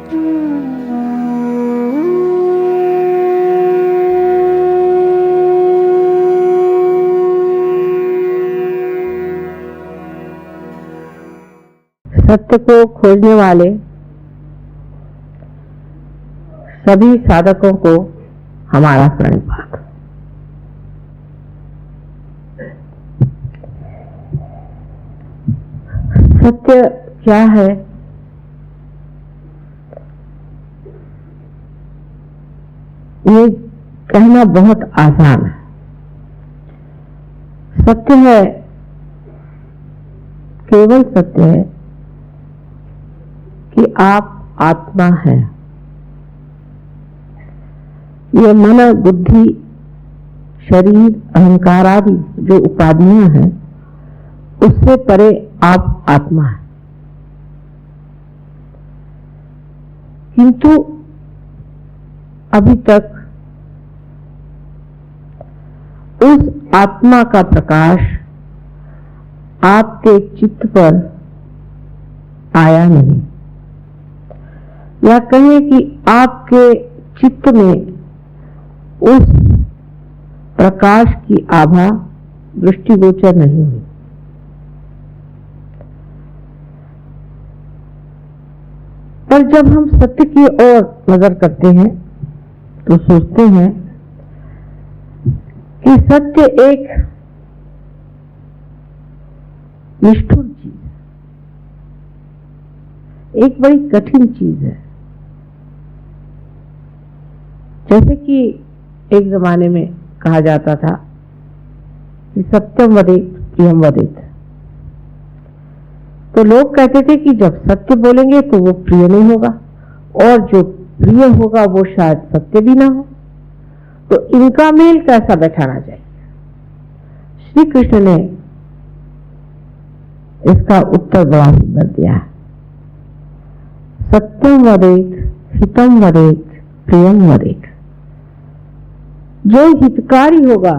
सत्य को खोजने वाले सभी साधकों को हमारा प्रणिपात। सत्य क्या है? ये कहना बहुत आसान है। सत्य है, केवल सत्य है कि आप आत्मा हैं। ये मन, बुद्धि, शरीर, अहंकार आदि जो उपाधियां हैं, उससे परे आप आत्मा हैं। किंतु अभी तक उस आत्मा का प्रकाश आपके चित्त पर आया नहीं, या कहें कि आपके चित्त में उस प्रकाश की आभा दृष्टिगोचर नहीं हुई। पर जब हम सत्य की ओर नजर करते हैं तो सोचते हैं कि सत्य एक निष्ठुर चीज, एक बड़ी कठिन चीज है। जैसे कि एक जमाने में कहा जाता था कि सत्यम वदेत प्रियम वदेत, तो लोग कहते थे कि जब सत्य बोलेंगे तो वो प्रिय नहीं होगा, और जो प्रिय होगा वो शायद सत्य भी ना हो, तो इनका मेल कैसा बैठाना चाहिए। श्री कृष्ण ने इसका उत्तर बड़ा सुंदर दिया है। सत्यम वदेत, हितम वदेत, प्रियम वदेत। जो हितकारी होगा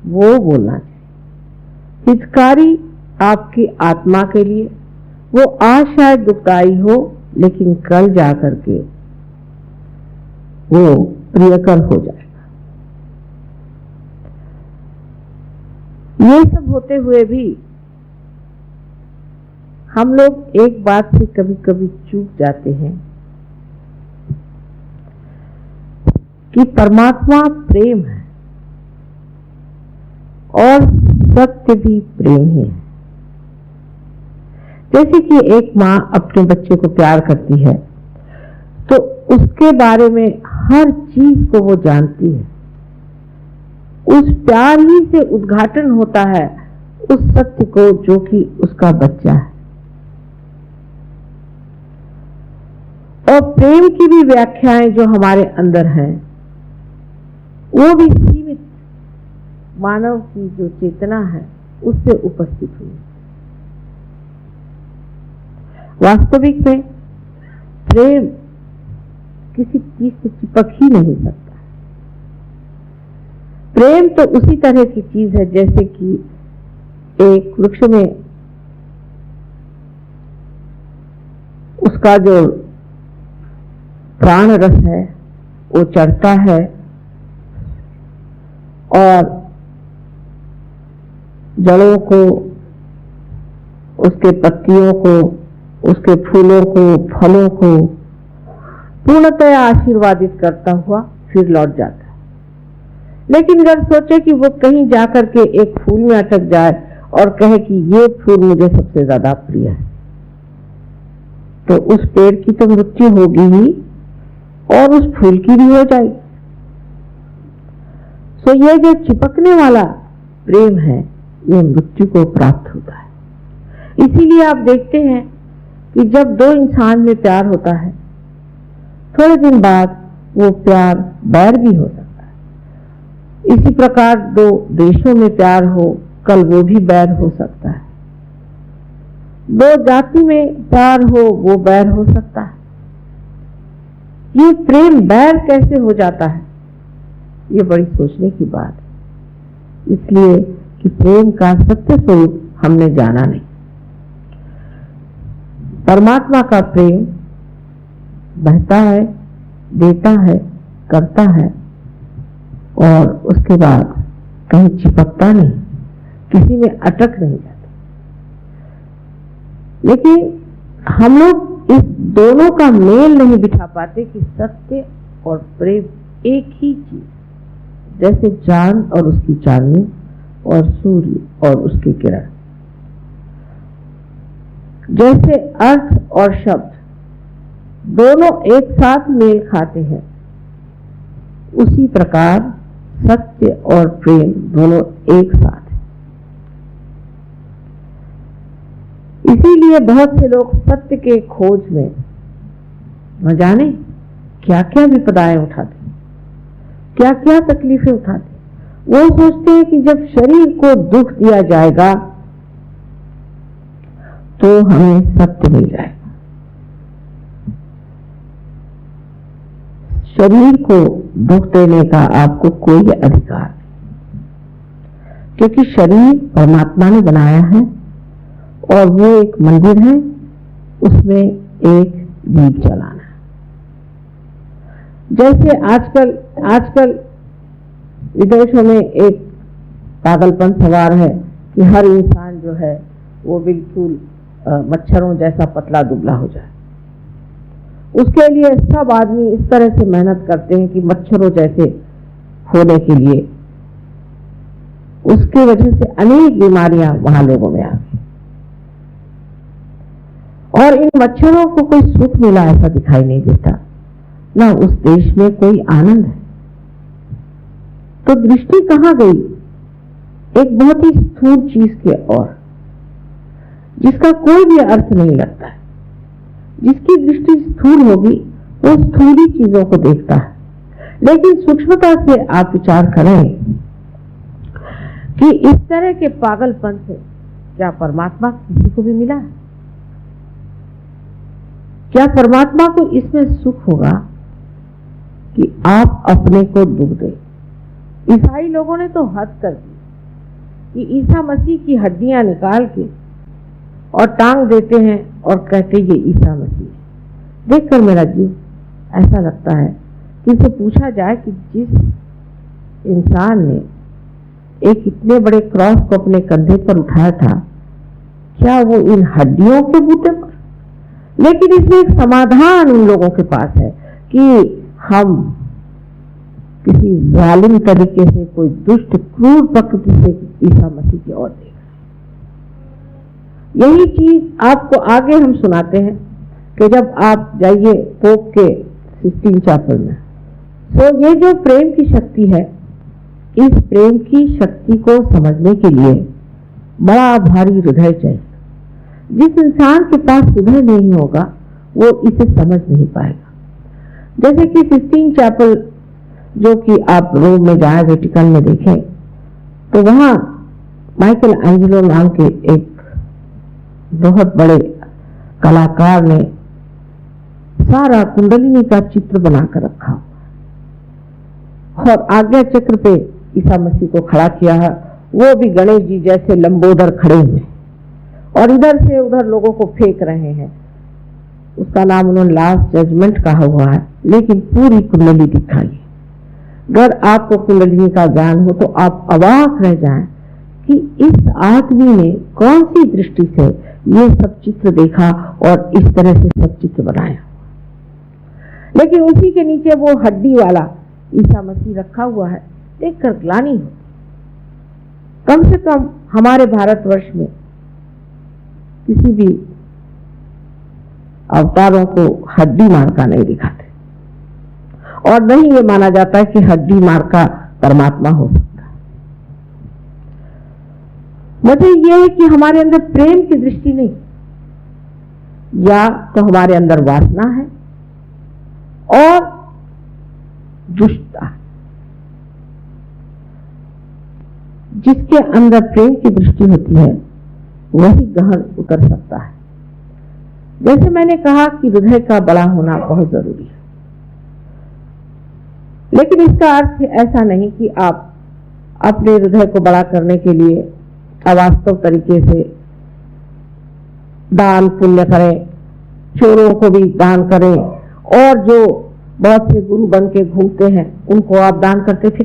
वो बोलना चाहिए। हितकारी आपकी आत्मा के लिए, वो आज शायद दुखदाई हो, लेकिन कल जाकर के वो प्रियकर हो जाएगा। ये सब होते हुए भी हम लोग एक बात से कभी कभी चूक जाते हैं कि परमात्मा प्रेम है और सत्य भी प्रेम ही है। जैसे कि एक माँ अपने बच्चे को प्यार करती है तो उसके बारे में हर चीज को वो जानती है। उस प्यार ही से उद्घाटन होता है उस सत्य को जो कि उसका बच्चा है। और प्रेम की भी व्याख्याएं जो हमारे अंदर हैं वो भी सीमित मानव की जो चेतना है उससे उपस्थित हुई। वास्तविक में प्रेम किसी चीज से चिपक ही नहीं सकता। प्रेम तो उसी तरह की चीज है जैसे कि एक वृक्ष में उसका जो प्राण रस है वो चढ़ता है और जड़ों को, उसके पत्तियों को, उसके फूलों को, फलों को पूर्णतया आशीर्वादित करता हुआ फिर लौट जाता है। लेकिन अगर सोचे कि वो कहीं जाकर के एक फूल में अटक जाए और कहे कि ये फूल मुझे सबसे ज्यादा प्रिय है, तो उस पेड़ की तो मृत्यु होगी ही और उस फूल की भी हो जाएगी। तो ये जो चिपकने वाला प्रेम है ये मृत्यु को प्राप्त होता है। इसीलिए आप देखते हैं कि जब दो इंसान में प्यार होता है थोड़े दिन बाद वो प्यार बैर भी हो सकता है। इसी प्रकार दो देशों में प्यार हो, कल वो भी बैर हो सकता है। दो जाति में प्यार हो, वो बैर हो सकता है। ये प्रेम बैर कैसे हो जाता है, ये बड़ी सोचने की बात है। इसलिए कि प्रेम का सत्य स्वरूप हमने जाना नहीं। परमात्मा का प्रेम बहता है, देता है, करता है और उसके बाद कहीं चिपकता नहीं, किसी में अटक नहीं जाता। लेकिन हम लोग इस दोनों का मेल नहीं बिठा पाते कि सत्य और प्रेम एक ही चीज, जैसे चांद और उसकी चांदनी और सूर्य और उसकी किरण, जैसे अर्थ और शब्द दोनों एक साथ मेल खाते हैं, उसी प्रकार सत्य और प्रेम दोनों एक साथ हैं। इसीलिए बहुत से लोग सत्य के खोज में न जाने क्या क्या विपदाएं उठाते, क्या क्या तकलीफें उठाते। वो सोचते हैं कि जब शरीर को दुख दिया जाएगा तो हमें सत्य मिल जाएगा। शरीर को दुख देने का आपको कोई अधिकार नहीं, क्योंकि शरीर परमात्मा ने बनाया है और वो एक मंदिर है, उसमें एक दीप जलाना है। जैसे आजकल विदेशों में एक पागलपन सवार है कि हर इंसान जो है वो बिल्कुल मच्छरों जैसा पतला दुबला हो जाए। उसके लिए सब आदमी इस तरह से मेहनत करते हैं कि मच्छरों जैसे होने के लिए, उसकी वजह से अनेक बीमारियां वहां लोगों में आ गई और इन मच्छरों को कोई सुख मिला ऐसा दिखाई नहीं देता, ना उस देश में कोई आनंद है। तो दृष्टि कहां गई? एक बहुत ही स्थूल चीज के ओर, जिसका कोई भी अर्थ नहीं लगता है। जिसकी दृष्टि स्थूल होगी वो स्थूली चीजों को देखता है। लेकिन सूक्ष्मता से आप विचार करें कि इस तरह के पागलपन से क्या परमात्मा किसी को भी मिला है? क्या परमात्मा को इसमें सुख होगा कि आप अपने को दुख दें? ईसाई लोगों ने तो हद कर दी कि ईसा मसीह की हड्डियां निकाल के और टांग देते हैं और कहते ये ईसा मसीह। देखकर मेरा जीव ऐसा लगता है कि इसे पूछा जाए कि जिस इंसान ने एक इतने बड़े क्रॉस को अपने कंधे पर उठाया था, क्या वो इन हड्डियों के बूते पर? लेकिन इसमें एक समाधान उन लोगों के पास है कि हम किसी जालिम तरीके से, कोई दुष्ट क्रूर प्रकृति से ईसा मसीह की ओर देख। यही चीज आपको आगे हम सुनाते हैं कि जब आप जाइए पोप के सिस्टीन चैपल में, तो ये जो प्रेम की शक्ति है, इस प्रेम की शक्ति को समझने के लिए बड़ा भारी हृदय चाहिए। जिस इंसान के पास हृदय नहीं होगा वो इसे समझ नहीं पाएगा। जैसे कि सिस्टीन चैपल जो कि आप रोम में जाए, वेटिकन में देखें, तो वहां माइकल एंजेलो नाम के एक बहुत बड़े कलाकार ने सारा कुंडलिनी का चित्र बनाकर रखा और आज्ञा चक्र पे ईसा मसीह को खड़ा किया है। वो भी गणेश जी जैसे लंबोदर खड़े हुए और इधर से उधर लोगों को फेंक रहे हैं। उसका नाम उन्होंने लास्ट जजमेंट कहा हुआ है, लेकिन पूरी कुंडली दिखाई। अगर आपको कुंडलिनी का ज्ञान हो तो आप अवाक रह जाएं कि इस आदमी ने कौन सी दृष्टि से ये सब चित्र देखा और इस तरह से सब चित्र बनाया। लेकिन उसी के नीचे वो हड्डी वाला ईसा मसीह रखा हुआ है, देखकर ग्लानि हो। कम से कम हमारे भारतवर्ष में किसी भी अवतारों को हड्डी मार का नहीं दिखाते और नहीं ये माना जाता है कि हड्डी मार का परमात्मा हो सकता है। मुझे ये है कि हमारे अंदर प्रेम की दृष्टि नहीं, या तो हमारे अंदर वासना है और दुष्टता। जिसके अंदर प्रेम की दृष्टि होती है वही गहन उतर सकता है। जैसे मैंने कहा कि हृदय का बड़ा होना बहुत जरूरी है, लेकिन इसका अर्थ ऐसा नहीं कि आप अपने हृदय को बड़ा करने के लिए अवास्तव तरीके से दान पुण्य करें, चोरों को भी दान करें और जो बहुत से गुरु बन के घूमते हैं उनको आप दान करते थे।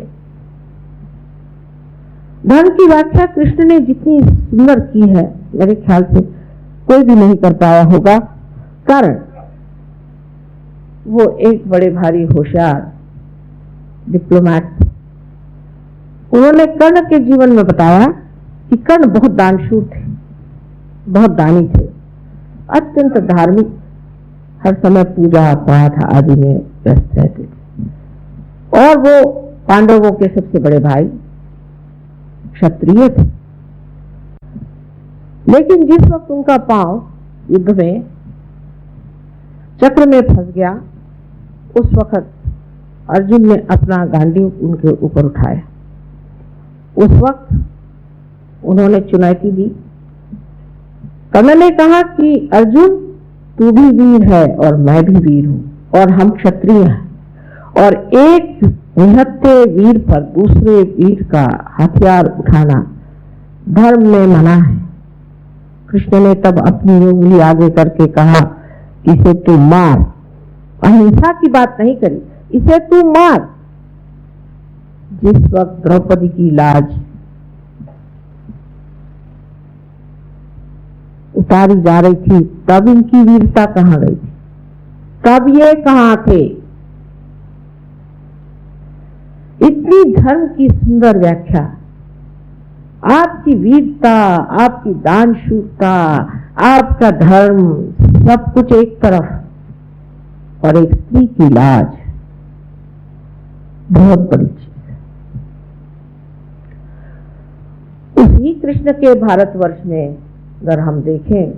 धर्म की व्याख्या कृष्ण ने जितनी सुंदर की है मेरे ख्याल से कोई भी नहीं कर पाया होगा, कारण वो एक बड़े भारी होशियार डिप्लोमैट थे। उन्होंने कर्ण के जीवन में बताया कि कर्ण बहुत दानशूर थे, बहुत दानी थे, अत्यंत धार्मिक, हर समय पूजा पाठ आदि में व्यस्त रहते थे और वो पांडवों के सबसे बड़े भाई क्षत्रिय थे। लेकिन जिस वक्त उनका पांव युद्ध में चक्र में फंस गया, उस वक्त अर्जुन ने अपना गांडीव उनके ऊपर उठाया। उस वक्त उन्होंने चुनौती दी। कर्ण ने कहा कि अर्जुन तू भी वीर है और मैं भी वीर हूं और हम क्षत्रिय हैं और एक निहत्थे वीर पर दूसरे वीर का हथियार उठाना धर्म में मना है। कृष्ण ने तब अपनी उंगली आगे करके कहा, इसे तू मार। अहिंसा की बात नहीं करी, इसे तू मार। जिस वक्त द्रौपदी की लाज उतारी जा रही थी, तब इनकी वीरता कहां गई थी? तब ये कहां थे? इतनी धर्म की सुंदर व्याख्या, आपकी वीरता, आपकी दानशूरता, आपका धर्म, सब कुछ एक तरफ और एक स्त्री की लाज, बहुत बड़ी चीज। उसी कृष्ण के भारतवर्ष में अगर हम देखें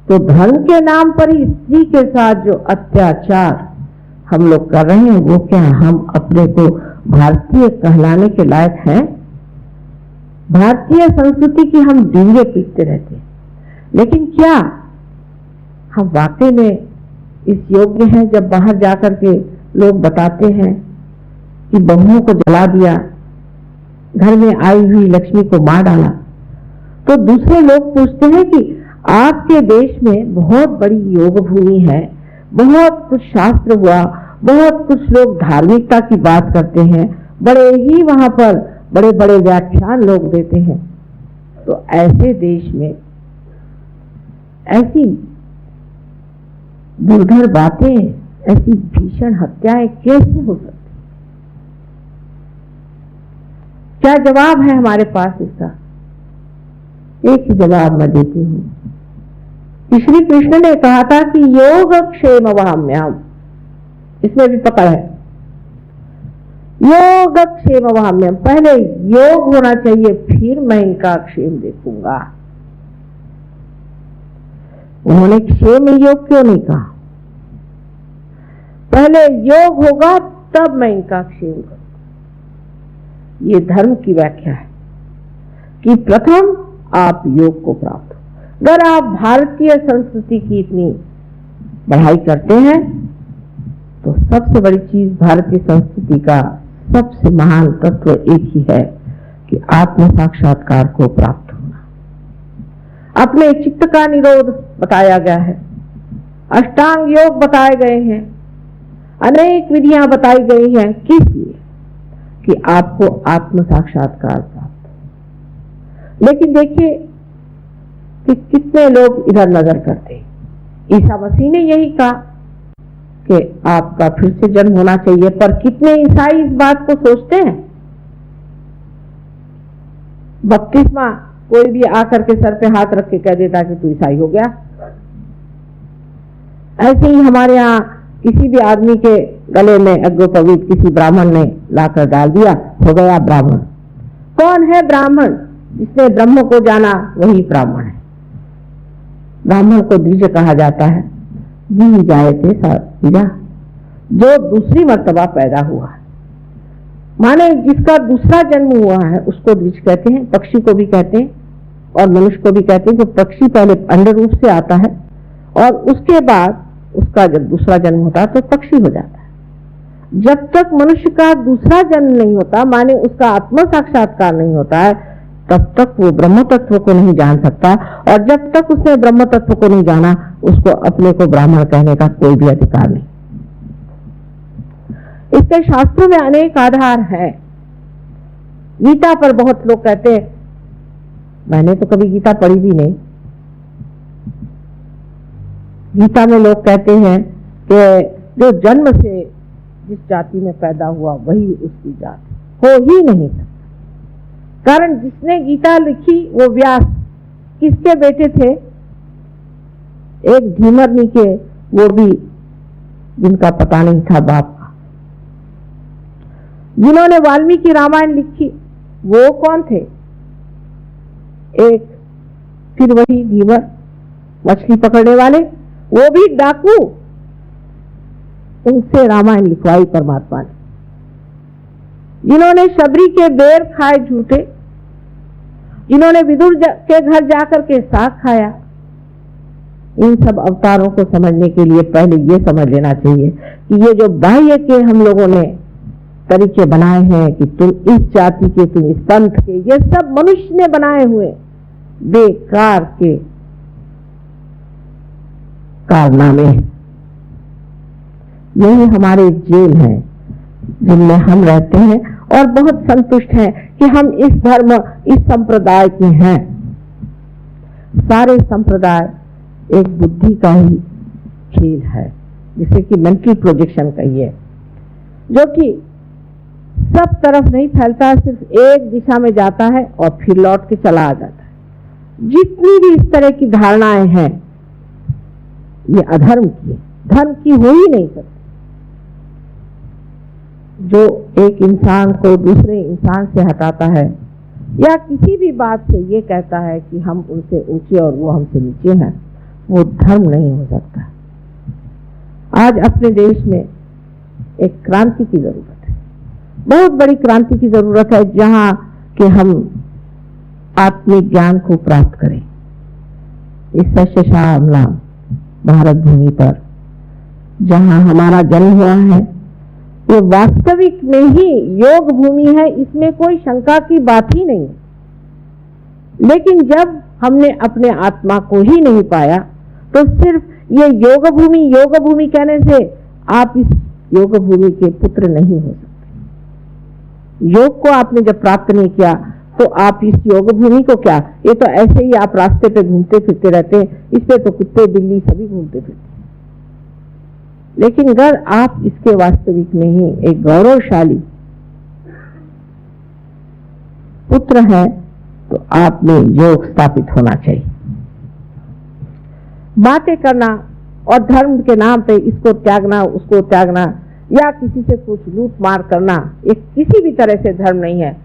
तो धर्म के नाम पर ही स्त्री के साथ जो अत्याचार हम लोग कर रहे हैं, वो क्या हम अपने को भारतीय कहलाने के लायक हैं? भारतीय संस्कृति की हम डींगे पीटते रहते हैं, लेकिन क्या हम वाकई में इस योग्य हैं? जब बाहर जाकर के लोग बताते हैं कि बहुओं को जला दिया, घर में आई हुई लक्ष्मी को मार डाला, तो दूसरे लोग पूछते हैं कि आपके देश में बहुत बड़ी योग भूमि है, बहुत कुछ शास्त्र हुआ, बहुत कुछ लोग धार्मिकता की बात करते हैं, बड़े ही वहां पर बड़े बड़े व्याख्यान लोग देते हैं, तो ऐसे देश में ऐसी दुर्धर बातें, ऐसी भीषण हत्याएं कैसे हो सकती? क्या जवाब है हमारे पास इसका? एक ही जवाब मैं देती हूं। श्री कृष्ण ने कहा था कि योग क्षेम वहाम्याम, इसमें भी पकड़ है, योग क्षेम वहाम्याम, पहले योग होना चाहिए, फिर मैं इनका क्षेम देखूंगा। उन्होंने क्षेम योग क्यों नहीं कहा? पहले योग होगा तब मैं इनका क्षेम करूंगा। ये धर्म की व्याख्या है कि प्रथम आप योग को प्राप्त हो। अगर आप भारतीय संस्कृति की इतनी बढ़ाई करते हैं तो सबसे बड़ी चीज भारतीय संस्कृति का सबसे महान तत्व एक ही है कि आत्म साक्षात्कार को प्राप्त होना। अपने चित्त का निरोध बताया गया है, अष्टांग योग बताए गए हैं, अनेक विधियां बताई गई हैं, किस लिए? कि आपको आत्म साक्षात्कार प्राप्त हो। लेकिन देखिए कि कितने लोग इधर नजर करते। ईसा मसीह ने यही कहा कि आपका फिर से जन्म होना चाहिए, पर कितने ईसाई इस बात को सोचते हैं? बपतिस्मा कोई भी आकर के सर पे हाथ रख के कह देता कि तू ईसाई हो गया। ऐसे ही हमारे यहाँ किसी भी आदमी के गले में अग्रपवित किसी ब्राह्मण ने लाकर डाल दिया, हो गया ब्राह्मण। कौन है ब्राह्मण? जिसने ब्रह्म को जाना वही ब्राह्मण है। ब्राह्मण को द्विज कहा जाता है, जी जाए थे द्विजा, जो दूसरी मर्तबा पैदा हुआ है, माने जिसका दूसरा जन्म हुआ है उसको द्विज कहते हैं। पक्षी को भी कहते हैं और मनुष्य को भी कहते हैं। जो पक्षी पहले अंड रूप से आता है और उसके बाद उसका जब दूसरा जन्म होता है तो पक्षी हो जाता है। जब तक मनुष्य का दूसरा जन्म नहीं होता, माने उसका आत्म साक्षात्कार नहीं होता है, तब तक वो ब्रह्म तत्व को नहीं जान सकता। और जब तक उसने ब्रह्म तत्व को नहीं जाना, उसको अपने को ब्राह्मण कहने का कोई भी अधिकार नहीं। इसके शास्त्रों में अनेक आधार हैं। गीता पर बहुत लोग कहते हैं, मैंने तो कभी गीता पढ़ी भी नहीं। गीता में लोग कहते हैं कि जो जन्म से जिस जाति में पैदा हुआ वही उसकी जाति, हो ही नहीं सकता। कारण जिसने गीता लिखी वो व्यास किसके बेटे थे? एक धीमरनी के, वो भी जिनका पता नहीं था बाप का। जिन्होंने वाल्मीकि रामायण लिखी वो कौन थे? एक फिर वही धीवर, मछली पकड़ने वाले, वो भी डाकू। उनसे रामायण लिखवाई परमात्मा ने। जिन्होंने शबरी के बेर खाए झूठे, जिन्होंने विदुर के घर जाकर के साग खाया, इन सब अवतारों को समझने के लिए पहले ये समझ लेना चाहिए कि ये जो बाह्य के हम लोगों ने तरीके बनाए हैं कि तुम इस जाति के, तुम इस पंथ के, ये सब मनुष्य ने बनाए हुए बेकार के कारनामे हैं। यही हमारे जेल हैं जिनमें हम रहते हैं और बहुत संतुष्ट हैं कि हम इस धर्म, इस संप्रदाय के हैं। सारे संप्रदाय एक बुद्धि का ही खेल है, जिसे कि मेंटल प्रोजेक्शन कहिए, जो कि सब तरफ नहीं फैलता, सिर्फ एक दिशा में जाता है और फिर लौट के चला आ जाता है। जितनी भी इस तरह की धारणाएं हैं ये अधर्म की है, धर्म की हो ही नहीं सकती। जो एक इंसान को दूसरे इंसान से हटाता है या किसी भी बात से ये कहता है कि हम उनसे ऊंचे और वो हमसे नीचे हैं, वो धर्म नहीं हो सकता। आज अपने देश में एक क्रांति की जरूरत है, बहुत बड़ी क्रांति की जरूरत है, जहां कि हम आत्मिक ज्ञान को प्राप्त करें। इस सस्यश्यामला भारत भूमि पर जहां हमारा जन्म हुआ है, ये वास्तविक में ही योग भूमि है, इसमें कोई शंका की बात ही नहीं। लेकिन जब हमने अपने आत्मा को ही नहीं पाया तो सिर्फ ये योग भूमि कहने से आप इस योग भूमि के पुत्र नहीं हो सकते। योग को आपने जब प्राप्त नहीं किया तो आप इस योग भूमि को क्या, ये तो ऐसे ही आप रास्ते पे घूमते फिरते रहते हैं, इस पे तो कुत्ते बिल्ली सभी घूमते फिरते। लेकिन अगर आप इसके वास्तविक में ही एक गौरवशाली पुत्र है तो आप में योग स्थापित होना चाहिए। बातें करना और धर्म के नाम पे इसको त्यागना उसको त्यागना या किसी से कुछ लूट मार करना एक किसी भी तरह से धर्म नहीं है।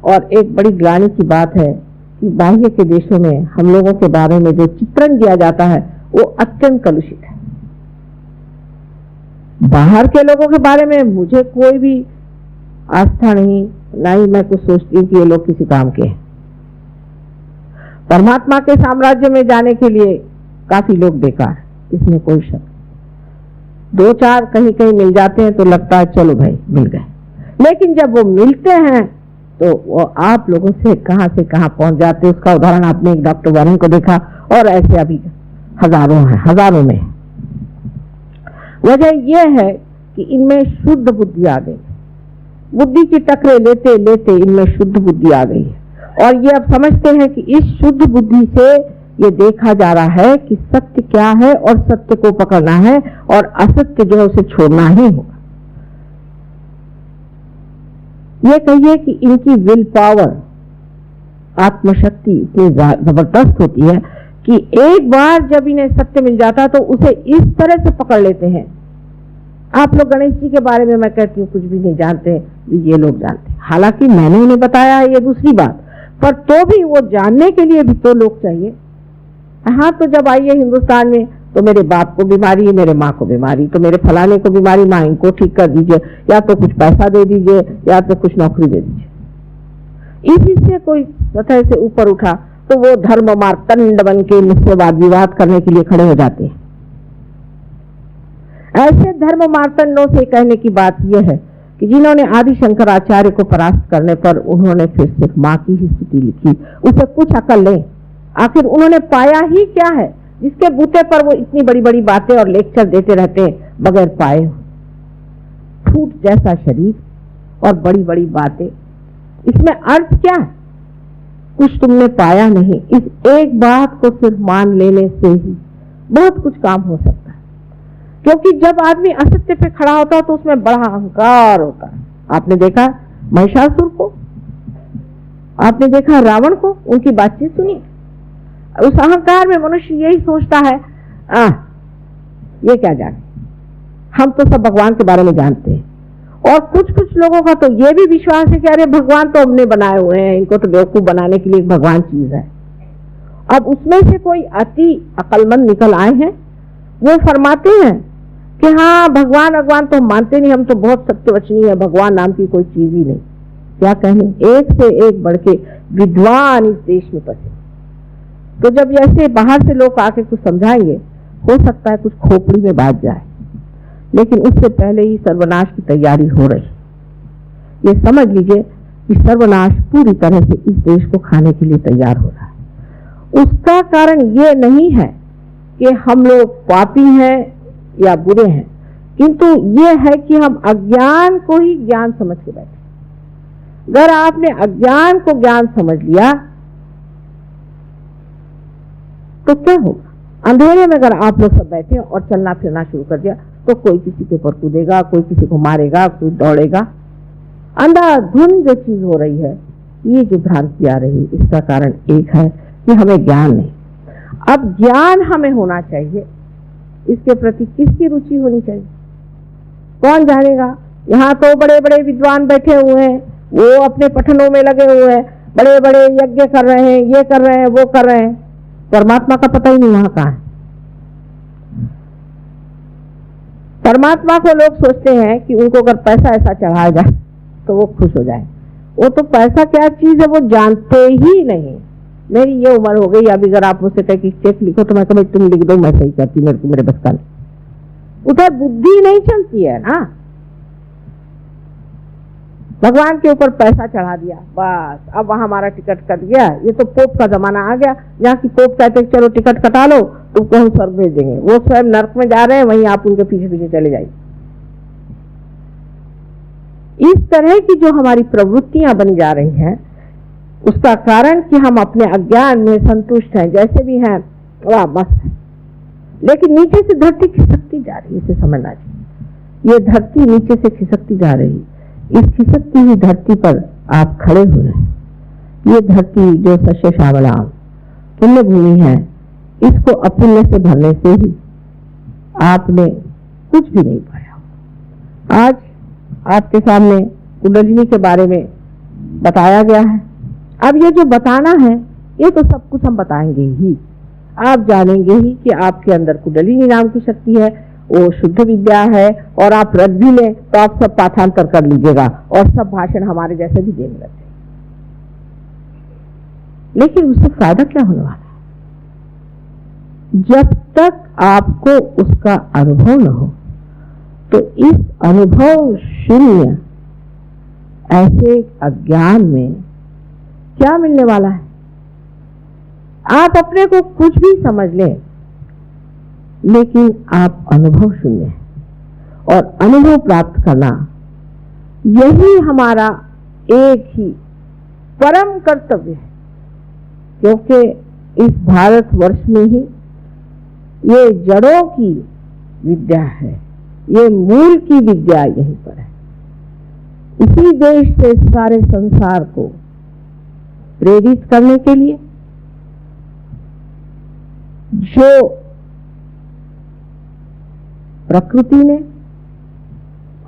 और एक बड़ी ग्लानि की बात है कि बाह्य के देशों में हम लोगों के बारे में जो चित्रण दिया जाता है वो अत्यंत कलुषित है। बाहर के लोगों के बारे में मुझे कोई भी आस्था नहीं, ना ही मैं कुछ सोचती हूँ कि ये लोग किसी काम के हैं। परमात्मा के साम्राज्य में जाने के लिए काफी लोग बेकार, इसमें कोई शक। दो चार कहीं कहीं मिल जाते हैं तो लगता है चलो भाई मिल गए, लेकिन जब वो मिलते हैं तो वो आप लोगों से कहां पहुंच जाते हैं। उसका उदाहरण आपने एक डॉक्टर वरुण को देखा और ऐसे अभी हजारों में। वजह यह है कि इनमें शुद्ध बुद्धि आ गई, बुद्धि की टकरे लेते लेते इनमें शुद्ध बुद्धि आ गई है और ये अब समझते हैं कि इस शुद्ध बुद्धि से ये देखा जा रहा है कि सत्य क्या है और सत्य को पकड़ना है और असत्य जो है उसे छोड़ना ही होगा। ये कहिए कि इनकी विल पावर, आत्मशक्ति इतनी जबरदस्त होती है कि एक बार जब इन्हें सत्य मिल जाता तो उसे इस तरह से पकड़ लेते हैं। आप लोग गणेश जी के बारे में मैं कहती हूँ कुछ भी नहीं जानते, ये लोग जानते हैं। हालांकि मैंने उन्हें बताया है, ये दूसरी बात, पर तो भी वो जानने के लिए भी तो लोग चाहिए। हाँ, तो जब आइए हिंदुस्तान में तो मेरे बाप को बीमारी है, मेरे माँ को बीमारी, तो मेरे फलाने को बीमारी, माँ इनको ठीक कर दीजिए, या तो कुछ पैसा दे दीजिए या तो कुछ नौकरी दे दीजिए। इसी से कोई सतह से ऊपर उठा तो वो धर्म मार्तंड बन के मुझसे वाद विवाद करने के लिए खड़े हो जाते हैं। ऐसे धर्म मार्तंडों से कहने की बात यह है कि जिन्होंने आदि शंकराचार्य को परास्त करने पर उन्होंने फिर सिर्फ माँ की ही स्तुति लिखी, उसे कुछ अकल नहीं। आखिर उन्होंने पाया ही क्या है जिसके बूते पर वो इतनी बड़ी बड़ी बातें और लेक्चर देते रहते हैं बगैर पाए। ठूठ जैसा शरीर और बड़ी बड़ी बातें, इसमें अर्थ क्या है? कुछ तुमने पाया नहीं। इस एक बात को सिर्फ मान लेने से ही बहुत कुछ काम हो सकता है, क्योंकि जब आदमी असत्य पे खड़ा होता है तो उसमें बड़ा अहंकार होता है। आपने देखा महिषासुर को, आपने देखा रावण को, उनकी बातचीत सुनी। उस अहंकार में मनुष्य यही सोचता है, ये क्या जाने, हम तो सब भगवान के बारे में जानते हैं। और कुछ कुछ लोगों का तो ये भी विश्वास है कि अरे भगवान तो हमने बनाए हुए हैं, इनको तो बेवकूफ बनाने के लिए एक भगवान चीज है। अब उसमें से कोई अति अक्लमंद निकल आए हैं, वो फरमाते हैं कि हाँ भगवान तो हम मानते नहीं, हम तो बहुत सत्यवचनीय है, भगवान नाम की कोई चीज ही नहीं। क्या कहने, एक से एक बढ़ के विद्वान इस देश में बसे। तो जब ऐसे बाहर से लोग आके कुछ समझाएंगे, हो सकता है कुछ खोपड़ी में बात जाए, लेकिन उससे पहले ही सर्वनाश की तैयारी हो रही। ये समझ लीजिए कि सर्वनाश पूरी तरह से इस देश को खाने के लिए तैयार हो रहा है। उसका कारण ये नहीं है कि हम लोग पापी हैं या बुरे हैं, किंतु ये है कि हम अज्ञान को ही ज्ञान समझ के बैठे। अगर आपने अज्ञान को ज्ञान समझ लिया तो क्या होगा? अंधेरे में अगर आप लोग सब बैठे और चलना फिरना शुरू कर दिया तो कोई किसी के ऊपर कूदेगा, कोई किसी को मारेगा, कोई दौड़ेगा। अंधाधुंध जो चीज हो रही है, ये जो भ्रांति आ रही, इसका कारण एक है कि हमें ज्ञान नहीं। अब ज्ञान हमें होना चाहिए, इसके प्रति किसकी रुचि होनी चाहिए? कौन जानेगा? यहाँ तो बड़े बड़े विद्वान बैठे हुए हैं, वो अपने पठनों में लगे हुए हैं, बड़े बड़े यज्ञ कर रहे हैं, ये कर रहे हैं, वो कर रहे हैं। परमात्मा का पता ही नहीं वहां कहाँ है। परमात्मा को लोग सोचते हैं कि उनको अगर पैसा ऐसा चढ़ाया जाए तो वो खुश हो जाए। वो तो पैसा क्या चीज है वो जानते ही नहीं। मेरी ये उम्र हो गई, अभी अगर आप मुझसे कहे कि चेक लिखो तो मैं कहूँ तुम लिख दो, मैं सही करती, मेरे को मेरे बस का नहीं। उधर बुद्धि नहीं चलती है ना। भगवान के ऊपर पैसा चढ़ा दिया, बस अब वहां हमारा टिकट कट गया। ये तो पोप का जमाना आ गया, यहाँ की पोप कहते चलो टिकट कटा लो, तुमको हम स्वर्ग भेज देंगे। वो स्वयं नर्क में जा रहे हैं, वहीं आप उनके पीछे पीछे चले जाइए। इस तरह की जो हमारी प्रवृत्तियां बनी जा रही हैं, उसका कारण कि हम अपने अज्ञान में संतुष्ट हैं, जैसे भी हैं वाह बस। लेकिन नीचे से धरती खिसकती जा रही है, इसे समझना चाहिए। ये धरती नीचे से खिसकती जा रही, इस खिसकती हुई धरती पर आप खड़े हुए हैं। ये धरती जो सस्य श्यामलाम पुण्य भूमि है, इसको अपुण्य से भरने से ही आपने कुछ भी नहीं पाया। आज आपके सामने कुंडलिनी के बारे में बताया गया है। अब ये जो बताना है, ये तो सब कुछ हम बताएंगे ही। आप जानेंगे ही कि आपके अंदर कुंडलिनी नाम की शक्ति है, वो शुद्ध विद्या है। और आप रट भी लें तो आप सब पाठांतर कर लीजिएगा और सब भाषण हमारे जैसे भी देने लगते। लेकिन उससे फायदा क्या होने वाला है? जब तक आपको उसका अनुभव न हो, तो इस अनुभव शून्य ऐसे अज्ञान में क्या मिलने वाला है? आप अपने को कुछ भी समझ लें, लेकिन आप अनुभव शून्य है। और अनुभव प्राप्त करना यही हमारा एक ही परम कर्तव्य है, क्योंकि इस भारतवर्ष में ही ये जड़ों की विद्या है, ये मूल की विद्या यहीं पर है। इसी देश से सारे संसार को प्रेरित करने के लिए जो प्रकृति ने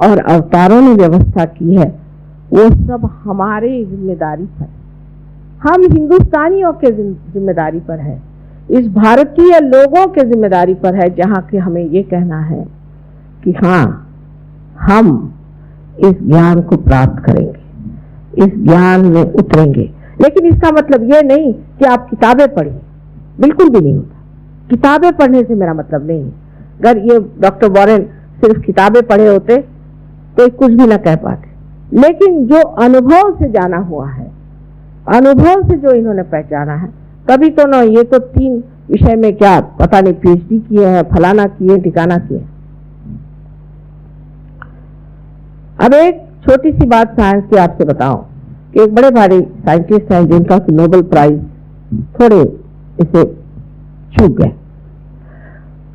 और अवतारों ने व्यवस्था की है, वो सब हमारे जिम्मेदारी पर, हम हिंदुस्तानियों के जिम्मेदारी पर है, इस भारतीय लोगों के जिम्मेदारी पर है, जहां के हमें ये कहना है कि हाँ, हम इस ज्ञान को प्राप्त करेंगे, इस ज्ञान में उतरेंगे। लेकिन इसका मतलब ये नहीं कि आप किताबें पढ़िए, बिल्कुल भी नहीं होता। किताबें पढ़ने से मेरा मतलब नहीं है। अगर ये डॉक्टर वॉरेन सिर्फ किताबें पढ़े होते तो कुछ भी ना कह पाते, लेकिन जो अनुभव से जाना हुआ है, अनुभव से जो इन्होंने पहचाना है, तभी तो ना ये तो 3 विषय में क्या पता नहीं PhD किए हैं, फलाना किए, ठिकाना किए। अब एक छोटी सी बात साइंस की आपसे बताऊं कि एक बड़े भारी साइंटिस्ट हैं जिनका नोबेल प्राइज थोड़े इसे चूक गए।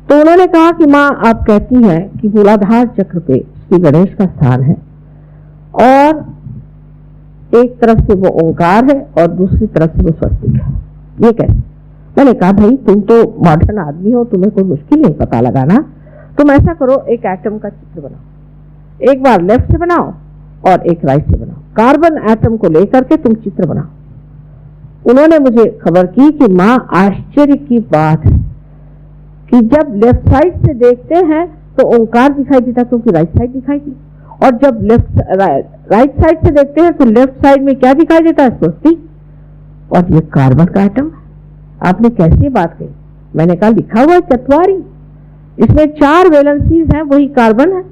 तो उन्होंने कहा कि माँ आप कहती हैं कि मूलाधार चक्र पे श्री गणेश का स्थान है और एक तरफ से वो ओंकार है और दूसरी तरफ से वो स्वस्तिक है, ये कैसे? मैंने कहा भाई तुम तो मॉडर्न आदमी हो, तुम्हें कोई मुश्किल नहीं पता लगाना। तुम ऐसा करो, एक एटम का चित्र बनाओ, एक बार लेफ्ट से बनाओ और एक राइट से बनाओ, कार्बन एटम को लेकर के तुम चित्र बनाओ। उन्होंने मुझे खबर की कि माँ आश्चर्य की बात है कि जब लेफ्ट साइड से देखते हैं तो ओंकार दिखाई देता क्योंकि राइट साइड दिखाई दी, और जब राइट साइड से देखते हैं तो लेफ्ट साइड में क्या दिखाई देता है? स्वस्तिक। और ये कार्बन का एटम है। आपने कैसी बात कही? मैंने कहा लिखा हुआ है चतवारी, इसमें 4 वैलेंसीज हैं, वही कार्बन है।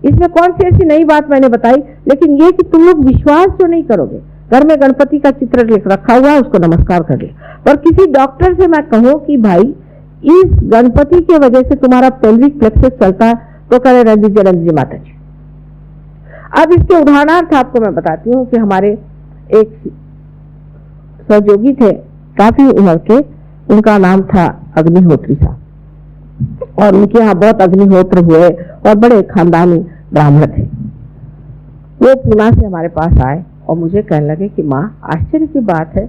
इसमें कौन सी ऐसी नई बात मैंने बताई? लेकिन ये कि तुम लोग विश्वास तो नहीं करोगे। घर में गणपति का चित्र रखा हुआ है, उसको नमस्कार कर ले, और किसी डॉक्टर से मैं कहूं कि भाई इस गणपति की वजह से तुम्हारा पेल्विक प्लेक्सस चलता है, तो कह रहे रंजी माता जी। अब इसके उदाहरणार्थ आपको मैं बताती हूँ कि हमारे एक सहयोगी थे, काफी उम्र के, उनका नाम था अग्निहोत्री साहब, और उनके यहाँ बहुत अग्निहोत्र हुए और बड़े खानदानी ब्राह्मण थे। वो पूना से हमारे पास आए और मुझे कहने लगे कि माँ आश्चर्य की बात है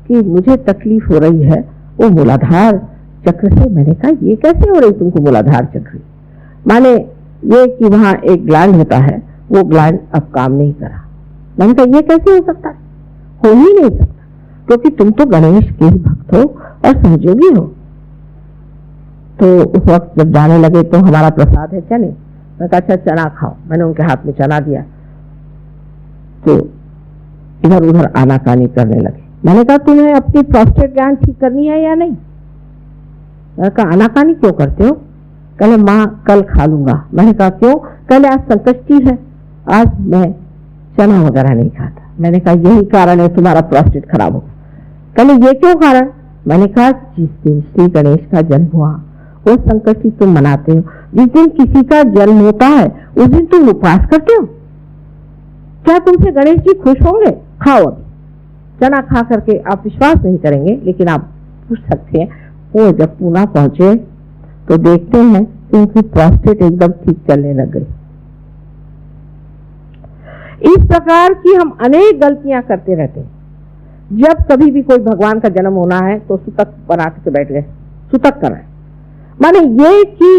कि मुझे तकलीफ हो रही है वो मूलाधार चक्र से। मैंने कहा ये कैसे हो रही तुमको मूलाधार चक्र? माने ये कि वहां एक ग्लैंड होता है, वो ग्लैंड अब काम नहीं करा। मैंने कहा ये कैसे हो सकता है? हो ही नहीं सकता, क्योंकि तुम तो गणेश के ही भक्त हो और सहयोगी हो। तो उस वक्त जब जाने लगे तो हमारा प्रसाद है चने, मैं कहा अच्छा चना खाओ। मैंने उनके हाथ में चना दिया तो इधर उधर आनाकानी करने लगे। मैंने कहा तुम्हें अपनी प्रोस्टेट ग्लैंड ठीक करनी है या नहीं? मैंने कहा आनाकानी क्यों करते हो? कहले माँ कल खा लूंगा। मैंने कहा क्यों? कहले आज संकष्टी है, आज मैं चना वगैरह नहीं खाता। मैंने कहा यही कारण है तुम्हारा प्रोस्टेट खराब हो। कहले ये क्यों कारण? मैंने कहा जिस दिन श्री गणेश का जन्म हुआ वो संकष्टी तुम मनाते हो, जिस दिन किसी का जन्म होता है उस दिन तुम उपवास करते हो। क्या तुमसे गणेश जी खुश होंगे? खाओ चना खा करके, आप विश्वास नहीं करेंगे लेकिन आप पूछ सकते हैं। वो जब पूना पहुंचे तो देखते हैं कि उनकी प्रोस्टेट एकदम ठीक चलने लग गई। इस प्रकार की हम अनेक गलतियां करते रहते हैं। जब कभी भी कोई भगवान का जन्म होना है तो सुतक बना के बैठ गए, सुतक कर रहे हैं। माने ये कि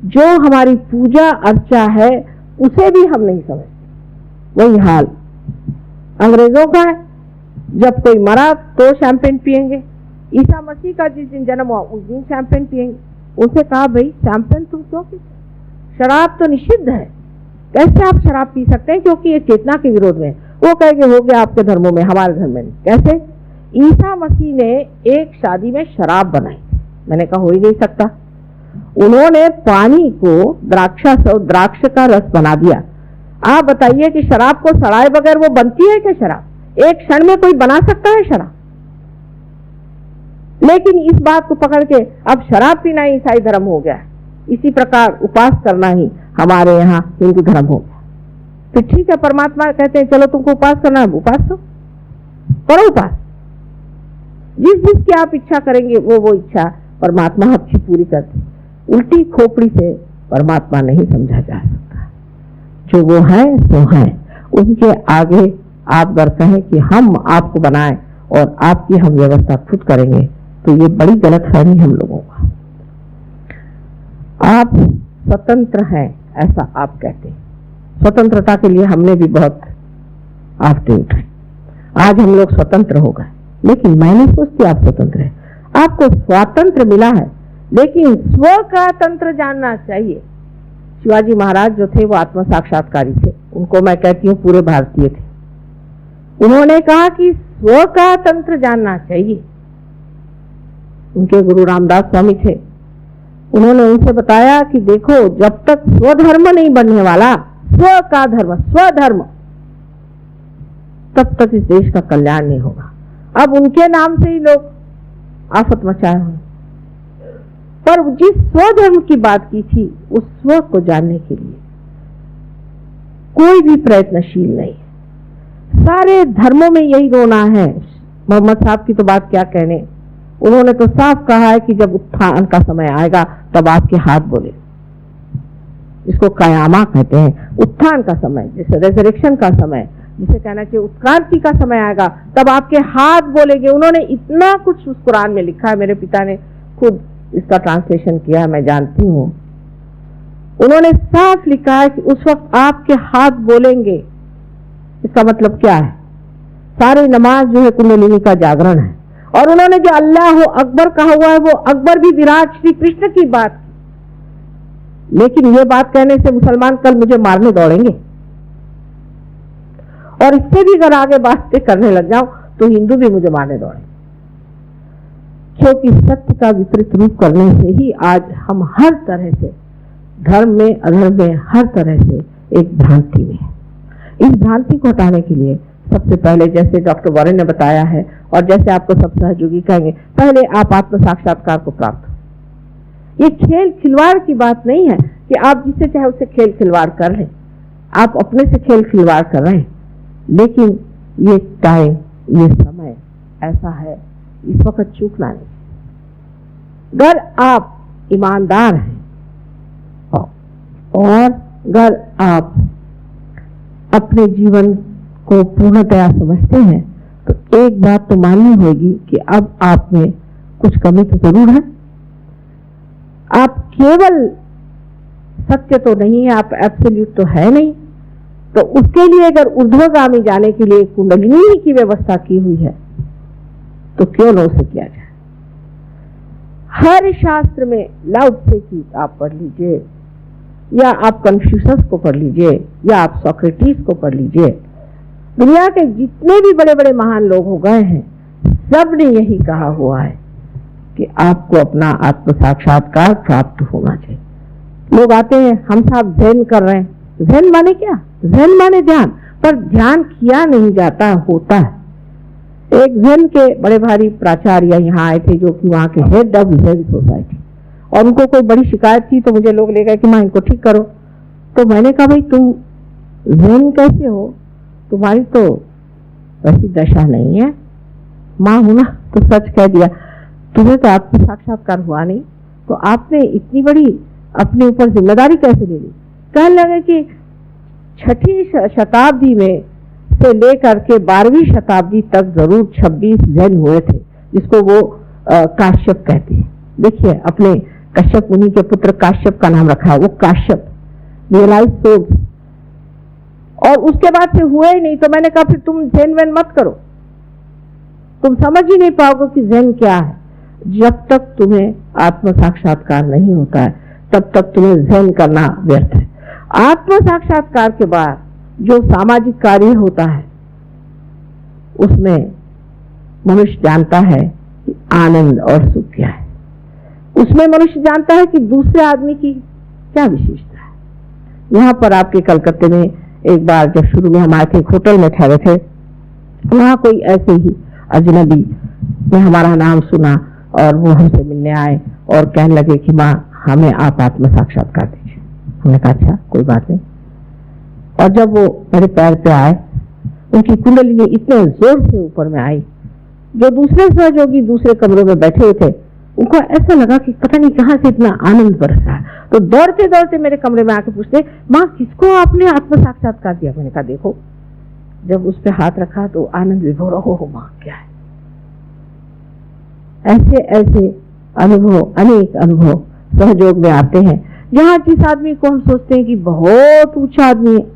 जो हमारी पूजा अर्चा है उसे भी हम नहीं समझते। वही हाल अंग्रेजों का है, जब कोई मरा तो शैंपेन पिएंगे। ईसा मसीह का जिस दिन जन्म हुआ उस दिन शैंपेन पिएंगे। उनसे कहा भाई शैंपेन तुम क्यों पीते? शराब तो निषिद्ध है, कैसे आप शराब पी सकते हैं? क्योंकि ये चेतना के विरोध में। वो कहेंगे हो गया आपके धर्मों में, हमारे धर्म में नहीं। कैसे? ईसा मसीह ने एक शादी में शराब बनाई। मैंने कहा हो ही नहीं सकता। उन्होंने पानी को द्राक्ष का रस बना दिया। आप बताइए कि शराब को सड़ाए बगैर वो बनती है क्या शराब? एक क्षण में कोई बना सकता है शराब? लेकिन इस बात को पकड़ के अब शराब पीना ही ईसाई धर्म हो गया। इसी प्रकार उपास करना ही हमारे यहाँ हिंदू धर्म हो गया। तो ठीक है, परमात्मा कहते हैं चलो तुमको उपास करना है, उपास करो उपास। जिस की आप इच्छा करेंगे वो इच्छा परमात्मा आपकी पूरी करते। उल्टी खोपड़ी से परमात्मा नहीं समझा जा सकता। जो वो है सो है। उनके आगे आप अगर कहें कि हम आपको बनाएं और आपकी हम व्यवस्था खुद करेंगे तो ये बड़ी गलतफहमी हम लोगों का। आप स्वतंत्र हैं ऐसा आप कहते हैं। स्वतंत्रता के लिए हमने भी बहुत आफते उठाई। आज हम लोग स्वतंत्र हो गए, लेकिन मैं नहीं सोचती आप स्वतंत्र हैं। आपको स्वातंत्र मिला है, लेकिन स्व का तंत्र जानना चाहिए। शिवाजी महाराज जो थे वो आत्म साक्षात्कारी थे, उनको मैं कहती हूँ पूरे भारतीय थे। उन्होंने कहा कि स्व का तंत्र जानना चाहिए। उनके गुरु रामदास स्वामी थे, उन्होंने उनसे बताया कि देखो जब तक स्वधर्म नहीं बनने वाला, स्व का धर्म, स्वधर्म, तब तक इस देश का कल्याण नहीं होगा। अब उनके नाम से ही लोग आफत मचाए हुए। पर जिस स्वधर्म की बात की थी उस स्व को जानने के लिए कोई भी प्रयत्नशील नहीं है। सारे धर्मों में यही रोना है। मोहम्मद साहब की तो बात क्या कहने, उन्होंने तो साफ कहा है कि जब उत्थान का समय आएगा तब आपके हाथ बोले, जिसको कयामा कहते हैं, उत्थान का समय, जैसे रेजरेक्शन का समय, जिसे कहना चाहिए उत्क्रांति का समय आएगा, तब आपके हाथ बोलेंगे। उन्होंने इतना कुछ उस कुरान में लिखा है, मेरे पिता ने खुद इसका ट्रांसलेशन किया है, मैं जानती हूँ। उन्होंने साफ लिखा है कि उस वक्त आपके हाथ बोलेंगे। इसका मतलब क्या है? सारी नमाज जो है कुंडलिनी का जागरण है। और उन्होंने जो अल्लाह अकबर कहा हुआ है, वो अकबर भी विराट श्री कृष्ण की बात की। लेकिन ये बात कहने से मुसलमान कल मुझे मारने दौड़ेंगे, और इससे भी अगर आगे बातें करने लग जाऊं तो हिंदू भी मुझे मारने दौड़ेंगे, क्योंकि सत्य का विपरीत रूप करने से ही आज हम हर तरह से धर्म में, अधर्म में, हर तरह से एक भ्रांति में है। इस भ्रांति को हटाने के लिए सबसे पहले, जैसे डॉक्टर वॉरेन ने बताया है और जैसे आपको सब सहयोगी कहेंगे, पहले आप आत्म साक्षात्कार को प्राप्त हो। ये खेल खिलवाड़ की बात नहीं है कि आप जिससे चाहे उससे खेल खिलवाड़ कर रहे, आप अपने से खेल खिलवाड़ कर रहे हैं। लेकिन ये टाइम, ये समय ऐसा है, इस वक्त चूकना नहीं। अगर आप ईमानदार हैं और अगर आप अपने जीवन को पूर्णतया समझते हैं, तो एक बात तो माननी होगी कि अब आप में कुछ कमी तो जरूर है। आप केवल सत्य तो नहीं है, आप एब्सोल्यूट तो है नहीं। तो उसके लिए अगर ऊर्ध्वगामी जाने के लिए कुंडलिनी की व्यवस्था की हुई है, तो क्यों न उसे किया जाए। हर शास्त्र में लाउड से की आप पढ़ लीजिए, या आप कन्फ्यूशस को पढ़ लीजिए, या आप सोक्रेटिस को पढ़ लीजिए। दुनिया के जितने भी बड़े बड़े महान लोग हो गए हैं, सब ने यही कहा हुआ है कि आपको अपना आत्म साक्षात्कार प्राप्त होना चाहिए। लोग आते हैं, हम साहब ध्यान कर रहे हैं। ध्यान माने क्या? ध्यान माने ध्यान, पर ध्यान किया नहीं जाता, होता है। एक ध्यान के बड़े भारी प्राचार्य यहाँ आए थे, जो कि वहाँ के हेड ऑफ ध्यान सोसाइटी, और उनको कोई बड़ी शिकायत थी, तो मुझे लोग ले गए कि माँ इनको ठीक करो। तो मैंने कहा, भाई तुम ध्यान कैसे हो, तुम्हारी तो वैसी दशा नहीं है। माँ हूं ना, तो सच कह दिया, तुम्हें तो आत्म साक्षात्कार हुआ नहीं, तो आपने इतनी बड़ी अपने ऊपर जिम्मेदारी कैसे ले ली। कहने लगे कि 6वीं शताब्दी में से लेकर के 12वीं शताब्दी तक जरूर 26 जैन हुए थे, जिसको वो काश्यप कहते हैं। देखिए, अपने कश्यप मुनि के पुत्र काश्यप का नाम रखा है, वो काश्यप रियलाइज सोल्स। और उसके बाद से हुए ही नहीं। तो मैंने कहा, फिर तुम जैन वैन मत करो, तुम समझ ही नहीं पाओगे कि जैन क्या है। जब तक तुम्हें आत्म साक्षात्कार नहीं होता है, तब तक तुम्हें जैन करना व्यर्थ है। आत्म साक्षात्कार के बाद जो सामाजिक कार्य होता है, उसमें मनुष्य जानता है कि आनंद और सुख क्या है। उसमें मनुष्य जानता है कि दूसरे आदमी की क्या विशेषता है। यहाँ पर आपके कलकत्ते में एक बार जब शुरू में हम आए थे, एक होटल में ठहरे थे, वहाँ कोई ऐसे ही अजनबी ने हमारा नाम सुना और वो हमसे मिलने आए और कहने लगे कि माँ, हमें आप आत्म साक्षात्कार दीजिए। हमने कहा, अच्छा कोई बात नहीं। और जब वो मेरे पैर पे आए, उनकी कुंडलिनी इतने जोर से ऊपर में आई, जो दूसरे सहयोगी दूसरे कमरों में बैठे हुए थे, उनको ऐसा लगा कि पता नहीं कहाँ से इतना आनंद बरस रहा है। तो दौड़ते दौड़ते मेरे कमरे में आके पूछते, माँ किसको आपने आत्म साक्षात्कार दिया? मैंने कहा, देखो, जब उस पे हाथ रखा तो आनंद विभोर हो माँ क्या है। ऐसे ऐसे अनुभव, अनेक अनुभव सहयोग में आते हैं, जहाँ जिस आदमी को हम सोचते हैं कि बहुत ऊंचा आदमी है,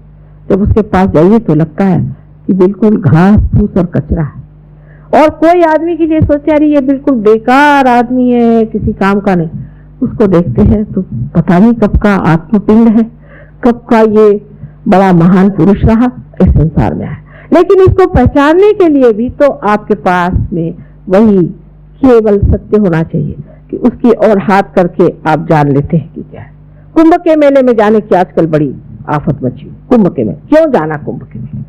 जब उसके पास जाइए तो लगता है कि बिल्कुल घास फूस और कचरा है। और कोई आदमी के लिए सोचे, अरे ये बिल्कुल बेकार आदमी है, किसी काम का नहीं। उसको देखते हैं तो पता नहीं कब का आत्मपिंड है, कब का ये बड़ा महान पुरुष रहा इस संसार में है। लेकिन इसको पहचानने के लिए भी तो आपके पास में वही केवल सत्य होना चाहिए कि उसकी ओर हाथ करके आप जान लेते हैं कि क्या है। कुंभ के मेले में जाने की आजकल बड़ी आफत मची। कुंभ के मेले क्यों जाना? कुंभ के मेले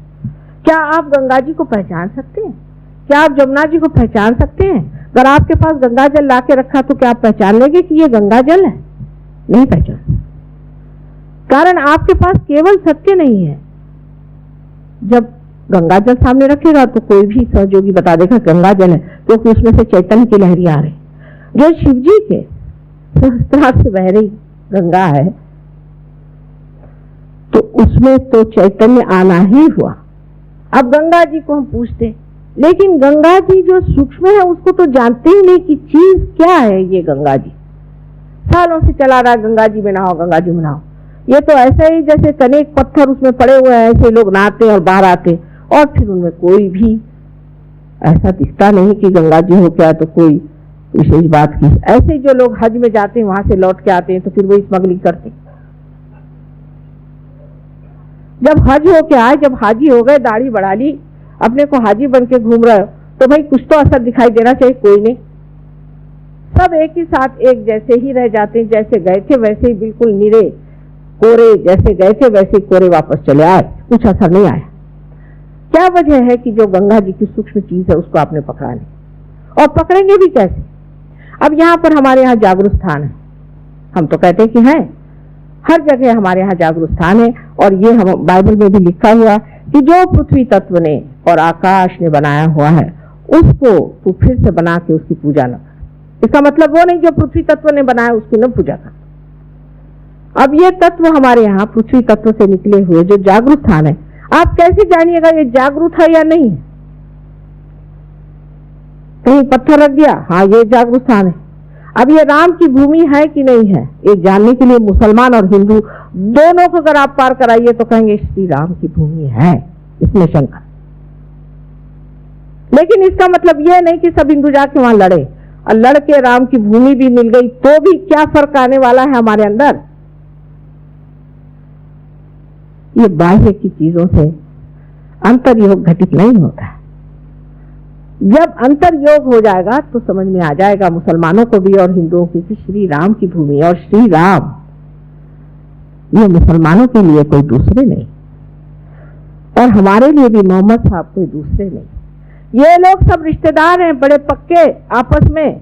क्या आप गंगा जी को पहचान सकते हैं? क्या आप जमुना जी को पहचान सकते हैं? अगर आपके पास गंगा जल ला के रखा तो क्या आप पहचान लेंगे कि ये गंगा जल है? नहीं पहचान। कारण आपके पास केवल सत्य नहीं है, जब गंगा जल सामने रखेगा तो कोई भी सहयोगी बता देगा गंगा जल है, क्योंकि उसमें से चैतन्य की लहरी आ रही, जो शिव जी के सहस्त्रार से बह रही गंगा है, तो उसमें तो चैतन्य आना ही हुआ। अब गंगा जी को हम पूछते, लेकिन गंगा जी जो सूक्ष्म है उसको तो जानते ही नहीं कि चीज क्या है ये गंगा जी। सालों से चला रहा गंगा जी में नहाओ, गंगा जी में नहाओ। ये तो ऐसा ही जैसे कनेक पत्थर उसमें पड़े हुए हैं, ऐसे लोग नहाते और बाहर आते, और फिर उनमें कोई भी ऐसा दिखता नहीं कि गंगा जी हो क्या तो कोई विशेष बात की। ऐसे जो लोग हज में जाते हैं वहां से लौट के आते हैं तो फिर वही स्मगलिंग करते। जब हज हो के आए, जब हाजी हो गए, दाढ़ी बढ़ा ली, अपने को हाजी बन के घूम रहे हो, तो भाई कुछ तो असर दिखाई देना चाहिए। कोई नहीं, सब एक ही साथ एक जैसे ही रह जाते हैं, जैसे गए थे वैसे ही बिल्कुल निरे कोरे, जैसे गए थे वैसे कोरे वापस चले आए, कुछ असर नहीं आया। क्या वजह है कि जो गंगा जी की सूक्ष्म चीज है उसको आपने पकड़ा नहीं, और पकड़ेंगे भी कैसे? अब यहाँ पर हमारे यहाँ जागरूक स्थान है, हम तो कहते हैं कि है, हर जगह हमारे यहाँ जागरूक स्थान है, और ये हम बाइबल में भी लिखा हुआ कि जो पृथ्वी तत्व ने और आकाश ने बनाया हुआ है उसको तू फिर से बना के उसकी पूजा न कर। इसका मतलब वो नहीं जो पृथ्वी तत्व ने बनाया उसकी न पूजा कर। अब ये तत्व हमारे यहाँ पृथ्वी तत्व से निकले हुए जो जागरूक स्थान है, आप कैसे जानिएगा ये जागरूक है या नहीं? कहीं पत्थर रख दिया, हाँ ये जागरूक स्थान है। अब ये राम की भूमि है कि नहीं है, ये जानने के लिए मुसलमान और हिंदू दोनों को अगर आप पार कराइए तो कहेंगे श्री राम की भूमि है, इसमें शंका। लेकिन इसका मतलब यह नहीं कि सब हिंदू जाके वहां लड़े, और लड़ के राम की भूमि भी मिल गई तो भी क्या फर्क आने वाला है हमारे अंदर? ये बाह्य की चीजों से अंतर्योग घटित नहीं होता है। जब अंतर्योग हो जाएगा तो समझ में आ जाएगा मुसलमानों को भी और हिंदुओं की कि श्री राम की भूमि, और श्री राम ये मुसलमानों के लिए कोई दूसरे नहीं, और हमारे लिए भी मोहम्मद साहब कोई दूसरे नहीं। ये लोग सब रिश्तेदार हैं, बड़े पक्के आपस में,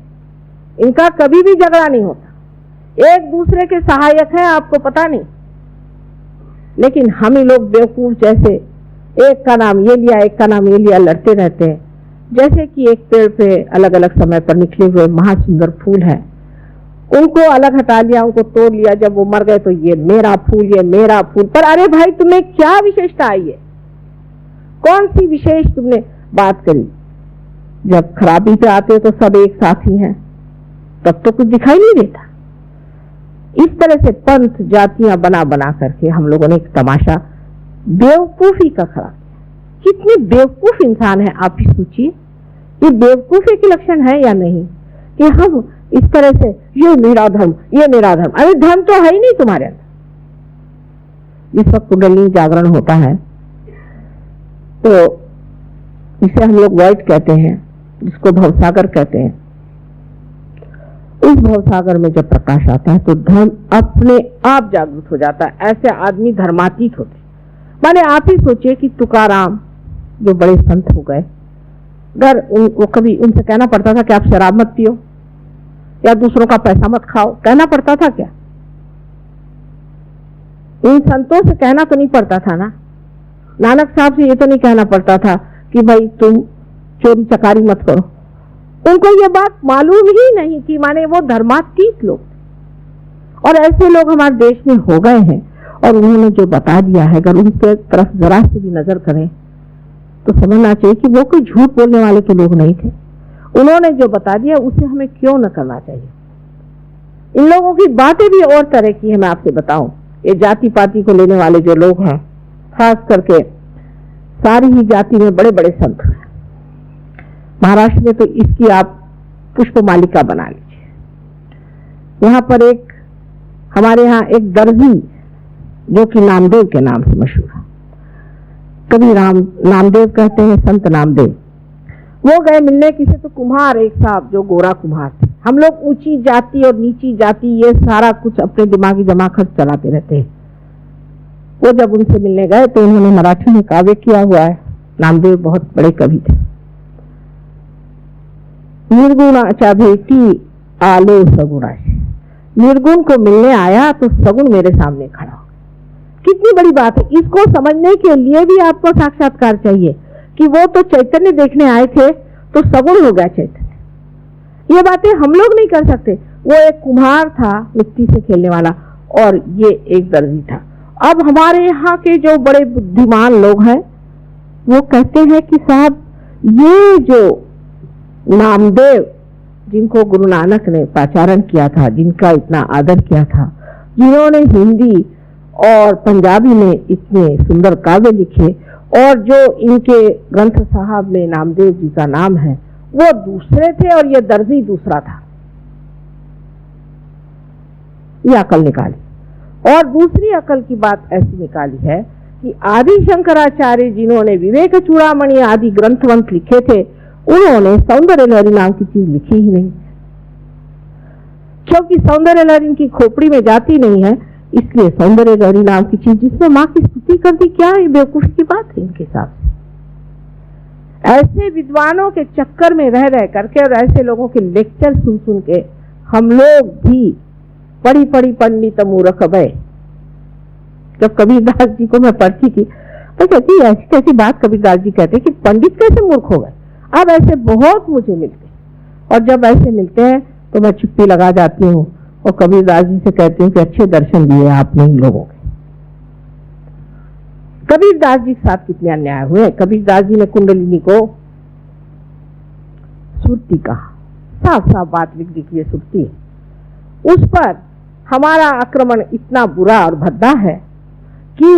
इनका कभी भी झगड़ा नहीं होता, एक दूसरे के सहायक हैं, आपको पता नहीं। लेकिन हम ही लोग बेवकूफ जैसे एक का नाम ये लिया एक का नाम ये लिया लड़ते रहते हैं। जैसे कि एक पेड़ पे अलग अलग समय पर निकले हुए महासुंदर फूल हैं, उनको अलग हटा लिया, उनको तोड़ लिया, जब वो मर गए तो ये मेरा फूल, ये मेरा फूल। पर अरे भाई तुम्हें क्या विशेषता आई है, कौन सी विशेष तुमने बात करी? जब खराबी पे आते तो सब एक साथ ही हैं, तब तो कुछ दिखाई नहीं देता। इस तरह से पंथ जातियां बना बना करके हम लोगों ने एक तमाशा बेवकूफी का खड़ा किया। कितने बेवकूफ इंसान है आप ही सोचिए, ये बेवकूफी के लक्षण है या नहीं कि हम इस तरह से ये मेरा धर्म, ये मेरा धर्म। अरे धर्म तो है ही नहीं तुम्हारे अंदर। इस वक्त कुंडलिनी जागरण होता है तो इसे हम लोग वर्ड कहते हैं, जिसको भवसागर कहते हैं। इस भवसागर में जब प्रकाश आता है तो धर्म अपने आप जागृत हो जाता है। ऐसे आदमी धर्मातीत होते। माने आप ही सोचिए कि तुकाराम जो बड़े संत हो गए, अगर वो कभी उनसे कहना पड़ता था कि आप शराब मत पियो या दूसरों का पैसा मत खाओ, कहना पड़ता था क्या? इन संतों से कहना तो नहीं पड़ता था ना। नानक साहब से ये तो नहीं कहना पड़ता था कि भाई तुम चोरी चकारी मत करो। उनको ये बात मालूम ही नहीं कि माने वो धर्मातीत लोग, और ऐसे लोग हमारे देश में हो गए हैं। और उन्होंने जो बता दिया है, अगर उनके तरफ जरा से भी नजर करें तो समझना चाहिए कि वो कोई झूठ बोलने वाले के लोग नहीं थे। उन्होंने जो बता दिया उसे हमें क्यों न करना चाहिए। इन लोगों की बातें भी और तरह की है। मैं आपसे बताऊं, ये जाति पाति को लेने वाले जो लोग हैं, खास करके सारी ही जाति में बड़े बड़े संत हैं। महाराष्ट्र में तो इसकी आप पुष्प मालिका बना लीजिए। यहाँ पर एक हमारे यहाँ एक दर्जी जो कि नामदेव के नाम से मशहूर है, कभी नामदेव कहते हैं, संत नामदेव। वो गए मिलने किसी तो कुम्हार, एक साहब जो गोरा कुम्हार थे। हम लोग ऊंची जाति और नीची जाति ये सारा कुछ अपने दिमागी जमा खर्च चलाते रहते हैं। वो जब उनसे मिलने गए तो उन्होंने मराठी में काव्य किया हुआ है। नामदेव बहुत बड़े कवि थे। निर्गुणाचा भेटी आलो सगुणाशी। निर्गुण को मिलने आया तो सगुण मेरे सामने खड़ा हो। कितनी बड़ी बात है। इसको समझने के लिए भी आपको साक्षात्कार चाहिए कि वो तो चैतन्य देखने आए थे तो सगुण हो गया चैतन्य। ये बातें हम लोग नहीं कर सकते। वो एक कुम्हार था मिट्टी से खेलने वाला और ये एक दर्जी था। अब हमारे यहाँ के जो बड़े बुद्धिमान लोग हैं वो कहते हैं कि साहब ये जो नामदेव जिनको गुरु नानक ने पाचारण किया था, जिनका इतना आदर किया था, जिन्होंने हिंदी और पंजाबी में इतने सुंदर काव्य लिखे और जो इनके ग्रंथ साहब में नामदेव जी का नाम है, वो दूसरे थे और ये दर्जी दूसरा था। ये अकल निकाली। और दूसरी अकल की बात ऐसी निकाली है कि आदि शंकराचार्य जिन्होंने विवेक चूड़ामणि आदि ग्रंथवंत लिखे थे, उन्होंने सौंदर्य लहरी नाम की चीज लिखी ही नहीं, क्योंकि सौंदर्य लहरी इनकी खोपड़ी में जाती नहीं है। इसलिए सौंदर्य लहरी नाम की चीज जिसमें माँ की स्तुति कर दी, क्या ये बेवकूफी की बात है इनके साथ। ऐसे विद्वानों के चक्कर में रह रह करके और ऐसे लोगों के लेक्चर सुन सुन के हम लोग भी पढ़ी पढ़ी पंडित मूर्ख भय। जब कबीरदास जी को मैं पढ़ती थी तो कहती ऐसी कैसी बात कबीरदास जी कहते कि पंडित कैसे मूर्ख हो गए। अब ऐसे बहुत मुझे मिलते और जब ऐसे मिलते हैं तो मैं चुप्पी लगा जाती हूँ और कबीरदास जी से कहती हूँ कि अच्छे दर्शन दिए आपने इन लोगों के। कबीरदास जी के साथ कितने अन्याय हुए। कबीरदास जी ने कुंडलिनी को सुरती कहा, साफ साफ बात लिख दी कि ये सुरती है। उस पर हमारा आक्रमण इतना बुरा और भद्दा है कि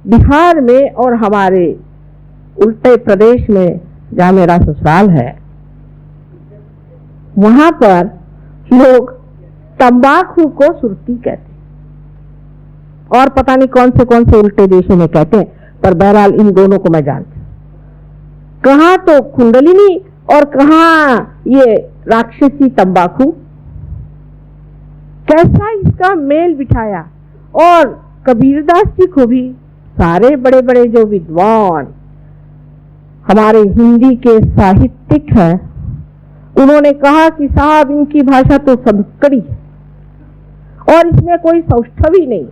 बिहार में और हमारे उल्टे प्रदेश में जहां मेरा ससुराल है, वहां पर लोग तंबाकू को सुरती कहते और पता नहीं कौन से उल्टे देशों में कहते हैं, पर बहरहाल इन दोनों को मैं जानती हूं। कहां तो कुंडलिनी और कहां ये राक्षसी तंबाकू। कैसा इसका मेल बिठाया। और कबीरदास जी को भी सारे बड़े बड़े जो विद्वान हमारे हिंदी के साहित्यिक हैं, उन्होंने कहा कि साहब इनकी भाषा तो सबकड़ी है और इसमें कोई सौष्ठव ही नहीं।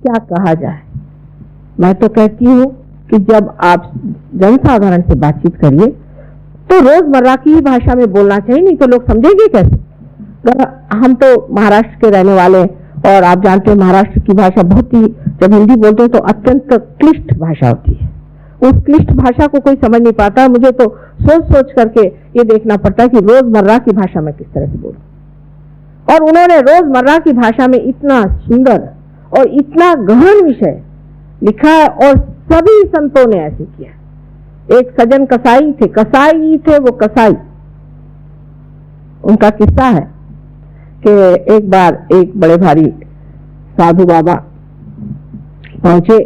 क्या कहा जाए। मैं तो कहती हूँ कि जब आप जनसाधारण से बातचीत करिए तो रोजमर्रा की ही भाषा में बोलना चाहिए, नहीं तो लोग समझेंगे कैसे। हम तो महाराष्ट्र के रहने वाले और आप जानते हैं महाराष्ट्र की भाषा बहुत ही, जब हिंदी बोलते हैं तो अत्यंत क्लिष्ट भाषा होती है। उस क्लिष्ट भाषा को कोई समझ नहीं पाता। मुझे तो सोच सोच करके ये देखना पड़ता है कि रोजमर्रा की भाषा में किस तरह से बोलूं। और उन्होंने रोजमर्रा की भाषा में इतना सुंदर और इतना गहन विषय लिखा है और सभी संतों ने ऐसे किया। एक सज्जन कसाई थे वो कसाई। उनका किस्सा है कि एक बार एक बड़े भारी साधु बाबा पहुंचे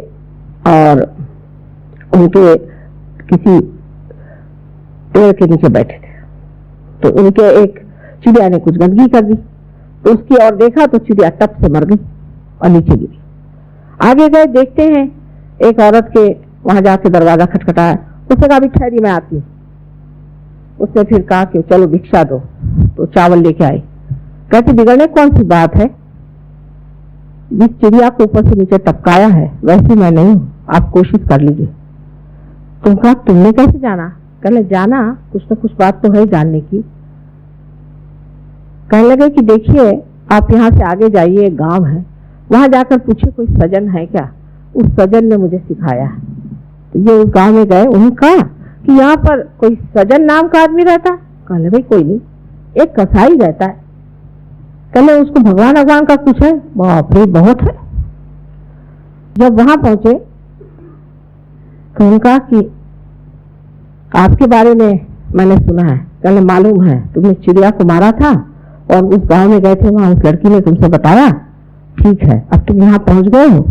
और उनके किसी पेड़ के नीचे बैठे थे, तो उनके एक चिड़िया ने कुछ गंदगी कर दी, तो उसकी ओर देखा तो चिड़िया टप से मर गई और नीचे गिरी। आगे गए, देखते हैं एक औरत के वहां जाके दरवाजा खटखटाया। उसने कहा अभी ठहरी मैं आती हूँ। उसने फिर कहा कि चलो भिक्षा दो, तो चावल लेके आई। कहती बिगड़ने कौन सी बात है, जिस चिड़िया को ऊपर से नीचे टपकाया है वैसी मैं नहीं हूं, आप कोशिश कर लीजिए। तो कहा तुमने कैसे जाना। कहने जाना कुछ न कुछ बात तो है जानने की। कहने लगे कि देखिए आप यहाँ से आगे जाइए, एक गांव है, वहां जाकर पूछे कोई सजन है क्या। उस सजन ने मुझे सिखाया है। तो ये उस गांव में गए, उन्होंने कहा कि यहाँ पर कोई सजन नाम का आदमी रहता। कहने भाई कोई नहीं, एक कसाई रहता है। कहने उसको भगवान का कुछ है। बाप रे बहुत है। जब वहां पहुंचे तो उनका कि आपके बारे में मैंने सुना है। कहने मालूम है तुमने चिड़िया को मारा था और उस गांव में गए थे, वहां उस लड़की ने तुमसे बताया। ठीक है, अब तुम यहाँ पहुंच गए हो।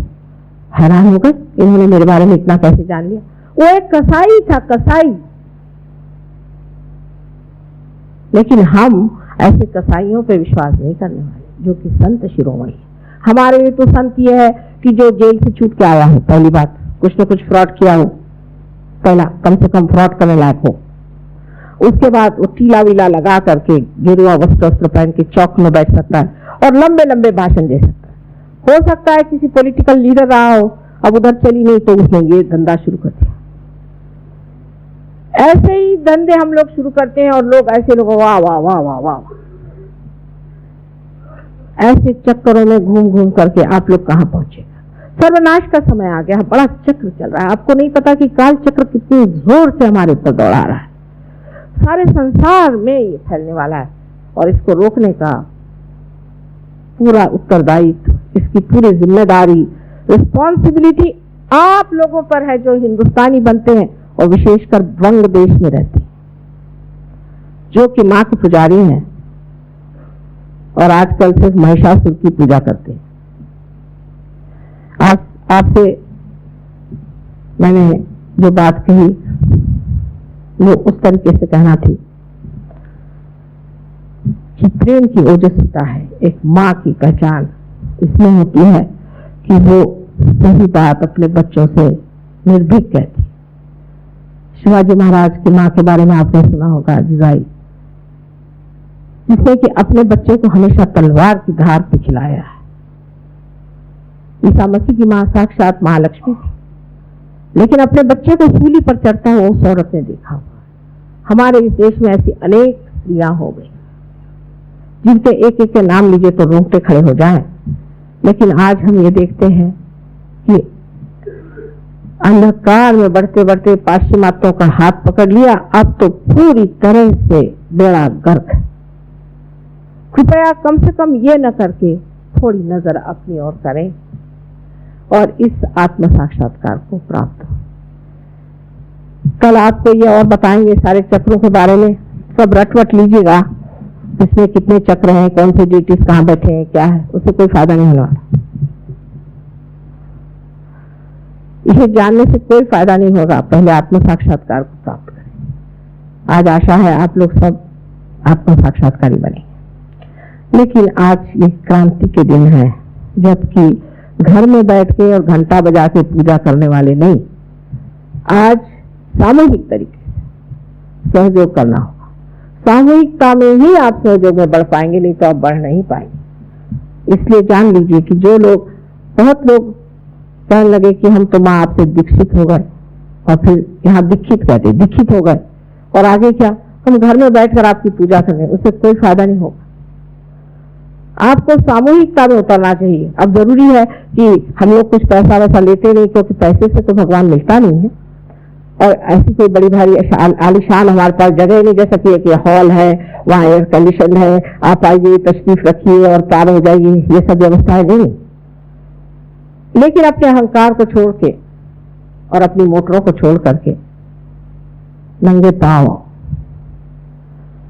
हैरान हो गए, इन्होंने मेरे बारे में इतना कैसे जान लिया। वो एक कसाई था, कसाई। लेकिन हम ऐसे कसाईयों पे विश्वास नहीं करने वाले जो कि संत शिरोमणि। हमारे लिए तो संत ये है कि जो जेल से छूट के आया हो, पहली बात कुछ न कुछ फ्रॉड किया हो, पहला कम से कम फ्रॉड करने लायक हो। उसके बाद वो टीला वीला लगा करके गेरुआ वस्त्र पहन के चौक में बैठ सकता है और लंबे लंबे भाषण दे सकता है। हो सकता है किसी पॉलिटिकल लीडर रहा हो, अब उधर चली नहीं तो उसने ये धंधा शुरू कर दिया। ऐसे ही धंधे हम लोग शुरू करते हैं और लोग ऐसे लोग वाह वाह वाह वाह वाह, ऐसे चक्करों में घूम घूम करके आप लोग कहां पहुंचेगा? सर्वनाश का समय आ गया, बड़ा चक्र चल रहा है। आपको नहीं पता कि काल चक्र कितनी जोर से हमारे ऊपर दौड़ा रहा है, सारे संसार में ये फैलने वाला है और इसको रोकने का पूरा उत्तरदायित्व, इसकी पूरी जिम्मेदारी, रिस्पॉन्सिबिलिटी आप लोगों पर है जो हिंदुस्तानी बनते हैं और विशेषकर वंग देश में रहते हैं, जो कि मां के पुजारी हैं और आजकल सिर्फ महिषासुर की पूजा करते हैं। आज आपसे मैंने जो बात कही वो उस तरीके से कहना थी कि प्रेम की ओजस्विता है, एक माँ की पहचान इसमें होती है कि वो सही बात अपने बच्चों से निर्भीक कहती। शिवाजी महाराज की माँ के बारे में आपने सुना होगा, जिजाई, जिसने कि अपने बच्चे को हमेशा तलवार की धार पे खिलाया है। ईसा मसीह की माँ साक्षात महालक्ष्मी थी, लेकिन अपने बच्चे को सूली पर चढ़ता है उस औरत ने देखा हुआ। हमारे इस देश में ऐसी अनेक स्त्रियां हो गई जिनके एक एक के नाम लीजिए तो रोंगटे खड़े हो जाएं, लेकिन आज हम ये देखते हैं कि अंधकार में बढ़ते बढ़ते पाश्चिमात्यों का हाथ पकड़ लिया, अब तो पूरी तरह से बेड़ा गर्क है। कृपया कम से कम ये न करके थोड़ी नजर अपनी ओर करें और इस आत्म साक्षात्कार को प्राप्त हो। कल आपको ये और बताएंगे सारे चक्रों के बारे में, सब रटवट लीजिएगा, इसमें कितने चक्र हैं, कौन से ड्यूटीज कहां बैठे हैं, क्या है, उससे कोई फायदा नहीं होने वाला। इसे जानने से कोई फायदा नहीं होगा, पहले आत्म साक्षात्कार को प्राप्त करें। आज आशा है आप लोग सब आत्म साक्षात्कारी बने, लेकिन आज ये क्रांति के दिन है, जबकि घर में बैठ के और घंटा बजा के पूजा करने वाले नहीं, आज सामूहिक तरीके से सहयोग करना होगा। सामूहिकता में ही आप सहयोग में बढ़ पाएंगे, नहीं तो आप बढ़ नहीं पाएंगे। इसलिए जान लीजिए कि जो लोग, बहुत लोग कहने लगे कि हम तो माँ आपसे दीक्षित हो गए, और फिर यहाँ दीक्षित कहते, दीक्षित हो गए और आगे क्या, हम घर में बैठकर आपकी पूजा करें, उससे कोई फायदा नहीं होगा। आपको सामूहिकता में उतरना चाहिए। अब जरूरी है कि हम लोग कुछ पैसा वैसा लेते नहीं, क्योंकि पैसे से तो भगवान मिलता नहीं है, और ऐसी कोई बड़ी भारी आलिशान हमारे पास जगह नहीं, जैसा कि एक हॉल है, वहाँ एयर कंडीशन है, आप आइए तशरीफ रखिए और पार हो जाइए, ये सब व्यवस्थाएं नहीं। लेकिन अपने अहंकार को छोड़ के और अपनी मोटरों को छोड़ करके नंगे पांव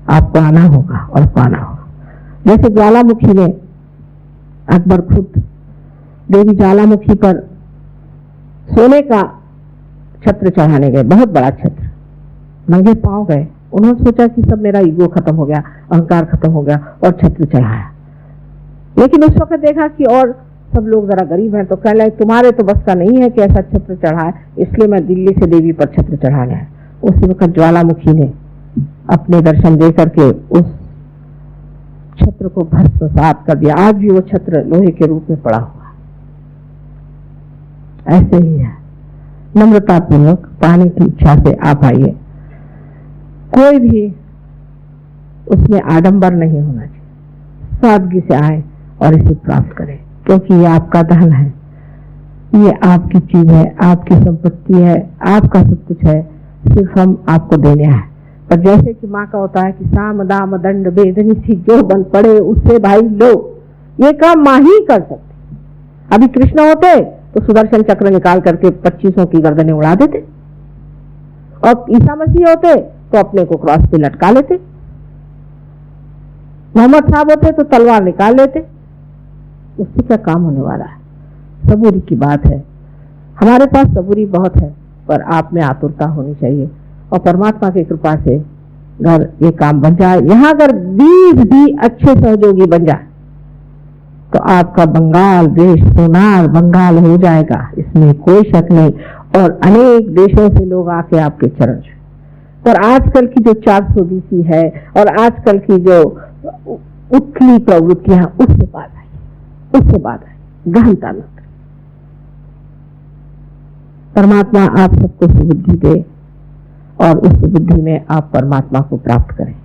आपको आना होगा और पाना होगा। जैसे ज्वालामुखी ने, अकबर खुद देवी ज्वालामुखी पर सोने का छत्र चढ़ाने गए, बहुत बड़ा छत्र, नंगे पांव गए। उन्होंने सोचा कि सब मेरा ईगो खत्म हो गया, अहंकार खत्म हो गया, और छत्र चढ़ाया। लेकिन उस वक्त देखा कि और सब लोग जरा गरीब हैं, तो कह लगे तुम्हारे तो बस का नहीं है कि ऐसा छत्र चढ़ाए, इसलिए मैं दिल्ली से देवी पर छत्र चढ़ाने आया। उसी वक्त ज्वालामुखी ने अपने दर्शन दे करके उस छत्र को भस्मसात कर दिया। आज भी वो छत्र लोहे के रूप में पड़ा हुआ। ऐसे ही है, नम्रता पूर्वक पाने की इच्छा से आप आइए, कोई भी उसमें आडंबर नहीं होना चाहिए, सादगी से आए और इसे प्राप्त करें, क्योंकि ये आपका धन है, ये आपकी चीज है, आपकी संपत्ति है, आपका सब कुछ है, सिर्फ हम आपको देने हैं। पर जैसे कि माँ का होता है कि साम दाम दंड वेदनी थी, जो बन पड़े उससे भाई लो, ये काम माँ ही कर सकते। अभी कृष्ण होते तो सुदर्शन चक्र निकाल करके 2500 की गर्दनें उड़ा देते, और ईसा मसीह होते तो अपने को क्रॉस पे लटका लेते, मोहम्मद साहब होते तो तलवार निकाल लेते। उससे क्या काम होने वाला है? सबूरी की बात है, हमारे पास सबूरी बहुत है, पर आप में आतुरता होनी चाहिए, और परमात्मा की कृपा से अगर ये काम बन जाए, यहाँ अगर 20 भी अच्छे सहयोगी बन जाए तो आपका बंगाल देश सोनार बंगाल हो जाएगा, इसमें कोई शक नहीं। और अनेक देशों से लोग आके आपके चरण छुए। पर आजकल की जो 420 है और आजकल की जो उथली प्रवृत्तियां, उससे बात आई, उससे बात आई। गहनता न करें। परमात्मा आप सबको सुबुद्धि दे और उस सुबुद्धि में आप परमात्मा को प्राप्त करें।